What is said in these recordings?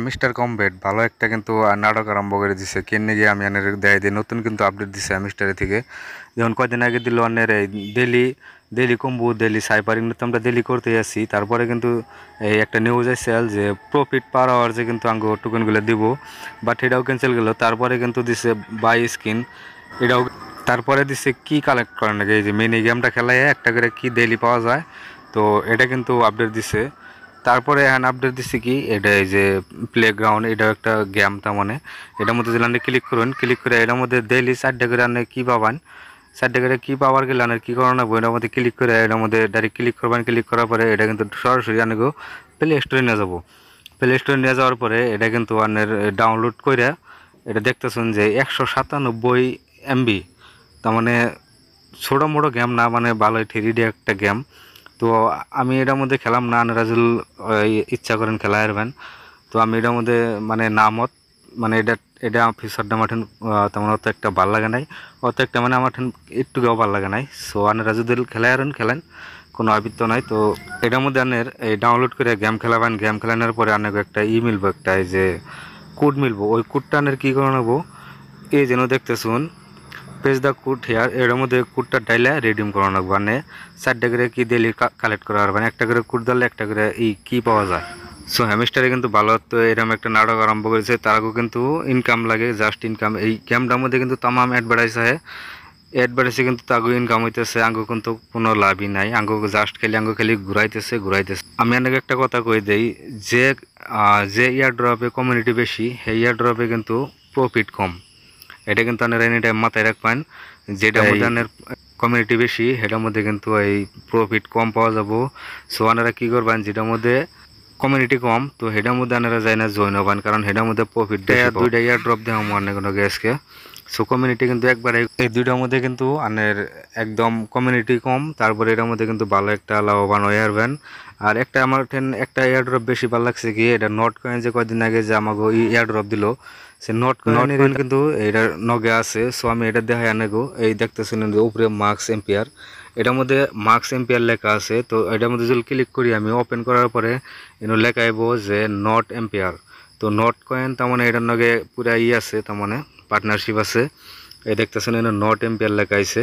Mister combat ভালো একটা কিন্তু নাটক আরম্ভ করে দিছে কেন গিয়ে আমি আনের দেয় দিই নতুন কিন্তু আপডেট দিছে মিস্টারের থেকে যেমন কয়দিন আগে দিল অন্যের এই ডেলি ডেলি কম্বু ডেলি সাইপারিং তো আমরা ডেলি করতে আসি তারপরে কিন্তু এই একটা নিউজ আসছিল যে প্রফিট পার আওয়ার যে কিন্তু আঙ্গো টোকেনগুলো দিব বাট এটাও ক্যান্সেল গেল তারপরে কিন্তু দিছে বাই স্কিন এটাও তারপরে দিছে কি কালেক্ট করেন নাকি এই যে মিনি গেমটা খেলায় একটা করে কি ডেলি পাওয়া যায় তো এটা কিন্তু আপডেট দিছে তারপরে এখন আপডেট দিচ্ছি কি এটা এই যে প্লেগ্রাউন্ড এটাও একটা গেম তার মানে এটার মধ্যে যদি আপনি ক্লিক করুন ক্লিক করে এটার মধ্যে ডেইলি 4টা করে আপনি কী পাবেন 4টা করে কী পাওয়ার গেলে আপনার কী করানো লাগবে এটার মধ্যে ক্লিক করে এটার মধ্যে ডাইরেক্ট ক্লিক করবেন ক্লিক করার পরে এটা কিন্তু সরাসরি আপনাকে প্লে স্টোরে নিয়ে যাবো প্লে স্টোরে নিয়ে যাওয়ার পরে এটা কিন্তু আপনার ডাউনলোড করে এটা দেখতেছেন যে 197 MB তার মানে ছোটো মোটো গেম না মানে ভালোই থ্রিডি একটা গেম তো আমি এটার মধ্যে খেলাম না নারাজুল ইচ্ছা করেন খেলা হারবেন তো আমি এটার মধ্যে মানে নামত মানে এটা এটা ফিচারটা আমার তেমন অত একটা ভাল লাগে নাই অত একটা মানে আমার একটুকেও ভাল লাগে নাই সো আনারাজুল খেলা হারেন খেলেন কোনো আবৃত্ত নাই তো এটার মধ্যে আনের এই ডাউনলোড করে গেম খেলাবেন গেম খেলানোর পরে আপনাকে একটা মিলবো একটা এই যে কোড মিলবো ওই কোডটা আনের কী করে নেবো এই যেন দেখতেছুন পেজ দ্য কোড হেয়ার এর মধ্যে কোডটা ডাইলে রিডিম করা লাগবে মানে 4টা করে কি ডেলি কালেক্ট করা পারবেন একটা করে কোড দিলে একটা করে কি পাওয়া যায় সো হ্যামিস্টারে কিন্তু ভালো তো এরকম একটা নাটক আরম্ভ করেছে তারও কিন্তু ইনকাম লাগে জাস্ট ইনকাম এই গেমটার মধ্যে কিন্তু তামাম অ্যাডভার্টাইজ হয় অ্যাডভার্টাইজে কিন্তু তাগো ইনকাম হইতেছে আঙ্গো কিন্তু কোনো লাভই নাই আঙ্গো জাস্ট খালি ঘুরাইতেছে আমি আপনাকে একটা কথা কই দেই যে যে ইয়ার ড্রপে কমিউনিটি বেশি সেই ইয়ার ড্রপে কিন্তু প্রফিট কম এটা কিন্তু আপনারা এনি টাইম মাথায় রাখবেন যেটা মধ্যে কমিউনিটি বেশি সেটার মধ্যে কিন্তু এই প্রফিট কম পাওয়া যাবো সো আপনারা কী করবেন যেটার মধ্যে কমিউনিটি কম তো সেটার মধ্যে আপনারা যায় না জয়েন হবেন কারণ সেটার মধ্যে প্রফিট দেয় দুইটা ইয়ার ড্রপ দেওয়া মনে কোনো গ্যাসকে সো কমিউনিটি কিন্তু একবারে এই দুইটার মধ্যে কিন্তু আপনার একদম কমিউনিটি কম তারপরে এটার মধ্যে কিন্তু ভালো একটা লাভবান হয়ে আসবেন আর একটা আমার একটা এয়ার ড্রপ বেশি ভালো লাগছে কি এটা নট কয়েন যে কয়েকদিন আগে যে আমাকে এয়ার ড্রপ দিল সে নট কয়েন কিন্তু এটার নগে আছে সো আমি এটা দেখাই আনেগো এই দেখতেছেন উপরে মার্কস এম্পিয়ার এটার মধ্যে মার্কস এম্পিয়ার লেখা আছে তো এটার মধ্যে যদি ক্লিক করি আমি ওপেন করার পরে লেখা আইব যে নট এম্পিয়ার তো নট কয়েন তার মানে এটার নগে পুরা আছে তার মানে পার্টনারশিপ আছে এই দেখতেছেন নট এম্পিয়ার লেখা আছে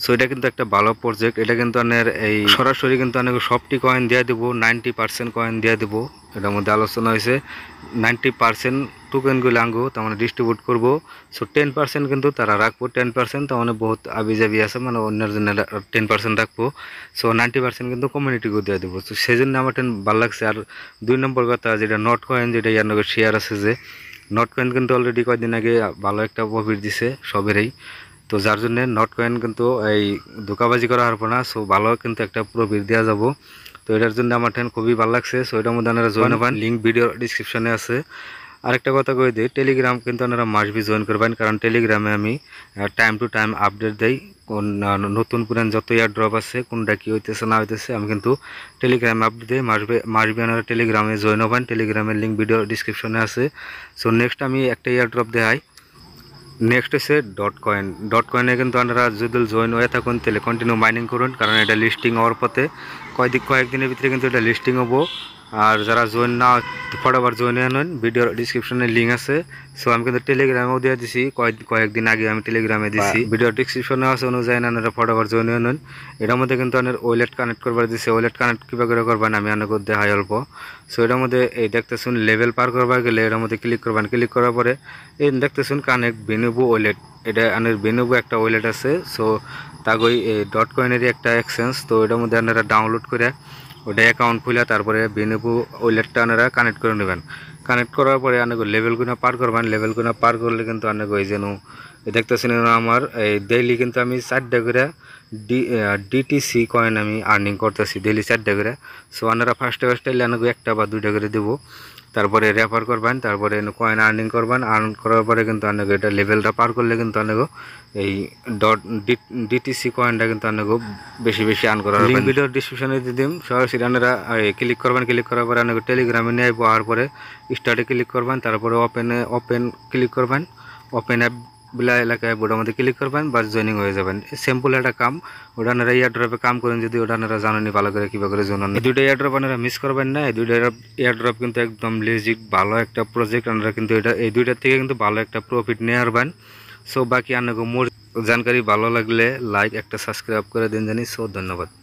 সো এটা কিন্তু একটা ভালো প্রজেক্ট এটা কিন্তু আপনার এই সরাসরি কিন্তু আপনাকে সবটি কয়েন দিয়ে দেবো 90% কয়েন দিয়ে দেবো এটার মধ্যে আলোচনা হয়েছে 90% টোকেনগুলো আঙ্গো তার মানে ডিস্ট্রিবিউট করবো সো 10% কিন্তু তারা রাখবো 10% তার মানে বহুত আবিজাবি আছে মানে অন্যের জন্য 10% রাখবো সো 90% কিন্তু কমিউনিটিকে দিয়ে দেবো তো সেই জন্য আমার ভালো লাগছে আর 2 নম্বর কথা যেটা নট কয়েন যেটা ইয়ার নগে শেয়ার আছে যে নট কয়েন কিন্তু অলরেডি কয়েকদিন আগে ভালো একটা প্রফিট দিছে সবেরই তো যার জন্য নট কয়েন কিন্তু এই ধোকাবাজি করা হারবো না সো ভালো কিন্তু একটা প্রফিট দেওয়া যাবো তো এটার জন্য আমার খুবই ভালো লাগছে সো এটার মধ্যে আপনারা জয়েন হবেন লিঙ্ক ভিডিও ডিসক্রিপশনে আছে আরেকটা কথা কই দিই টেলিগ্রাম কিন্তু আপনারা মাসবি জয়েন করবেন কারণ টেলিগ্রামে আমি টাইম টু টাইম আপডেট দেই কোন নতুন পুরান যত ইয়ার ড্রপ আছে কোনটা কী হইতেছে না হইতেছে আমি কিন্তু টেলিগ্রামে আপডেট দিই মাসবি আপনারা টেলিগ্রামে জয়েন হবেন টেলিগ্রামের লিঙ্ক ভিডিও ডিসক্রিপশনে আছে সো নেক্সট আমি একটা ইয়ার ড্রপ দেখাই নেক্সট হচ্ছে ডট কয়েনে কিন্তু আপনারা যদি জয়েন হয়ে থাকুন তাহলে কন্টিনিউ মাইনিং করুন কারণ এটা লিস্টিং হওয়ার পথে কয়েকদিনের ভিতরে কিন্তু এটা লিস্টিং হবো আর যারা জয়েন না ফটাফট জয়েন হয়ে নেন ভিডিওর ডিসক্রিপশনে লিঙ্ক আছে সো আমি কিন্তু টেলিগ্রামেও দিয়ে দিছি কয়েকদিন আগে আমি টেলিগ্রামে দিছি ভিডিওর ডিসক্রিপশনে আছে অনুযায়ী আপনারা ফটাফট জয়েন হয়ে নেন এটার মধ্যে কিন্তু আপনার ওয়ালেট কানেক্ট করবার দিছে ওয়ালেট কানেক্ট কীভাবে করে করবেন আমি অনেক দেখাই অল্প সো এটার মধ্যে এই দেখতেছুন লেভেল পার করবার গেলে এটার মধ্যে ক্লিক করবেন ক্লিক করার পরে এই দেখতেছুন কানেক্ট বেনুবু ওয়ালেট এটা আনের বেনুবু একটা ওয়ালেট আছে সো তাগই এই ডট কয়েনেরই একটা এক্সচেঞ্জ তো এটার মধ্যে আপনারা ডাউনলোড করে ওটা অ্যাকাউন্ট খুলে তারপরে বেনুবু ওয়ালেটটা আপনারা কানেক্ট করে নেবেন কানেক্ট করার পরে অনেক লেভেলগুলো পার করবেন লেভেলগুলো পার করলে কিন্তু অনেক ওই যেন দেখতেছেন আমার এই ডেইলি কিন্তু আমি 4টা করে ডিটিসি কয়েন আমি আর্নিং করতেছি ডেইলি 4টা করে সো আপনারা ফার্স্টে অনেক একটা বা 2টা করে দেবো তারপরে রেফার করবেন তারপরে কয়েন আর্নিং করবেন আর্ন করার পরে কিন্তু অনেক এটা লেভেলটা পার করলে কিন্তু অনেক এই ডিটিসি কয়েনটা কিন্তু অনেক বেশি আর্ন করা লিঙ্ক ভিডিও ডিসক্রিপশনে দিয়ে দিম সরাসরি আপনারা ক্লিক করবেন ক্লিক করার পরে অনেক টেলিগ্রামে নিয়ে আসার পরে স্টার্টে ক্লিক করবেন তারপরে ওপেন ক্লিক করবেন ওপেন অ্যাপ বিলা এলাকায় ওটার মধ্যে ক্লিক করবেন, বাস জয়েনিং হয়ে যাবেন। সিম্পল একটা কাম। ওটা আপনারা এয়ারড্রপে কাম করেন যদি, ওটা আপনারা জানেনই ভালো করে কীভাবে করে জন্য। এই দুইটা এয়ারড্রপ আপনারা মিস করবেন না। এই দুইটা এয়ারড্রপ কিন্তু একদম লেজিক ভালো একটা প্রজেক্ট। আপনারা কিন্তু এই দুইটার থেকে কিন্তু ভালো একটা প্রফিট নিয়ে আসবেন। সো বাকি আপনাকে মোর জানকারি ভালো লাগলে লাইক একটা সাবস্ক্রাইব করে দিন জানি। সো ধন্যবাদ।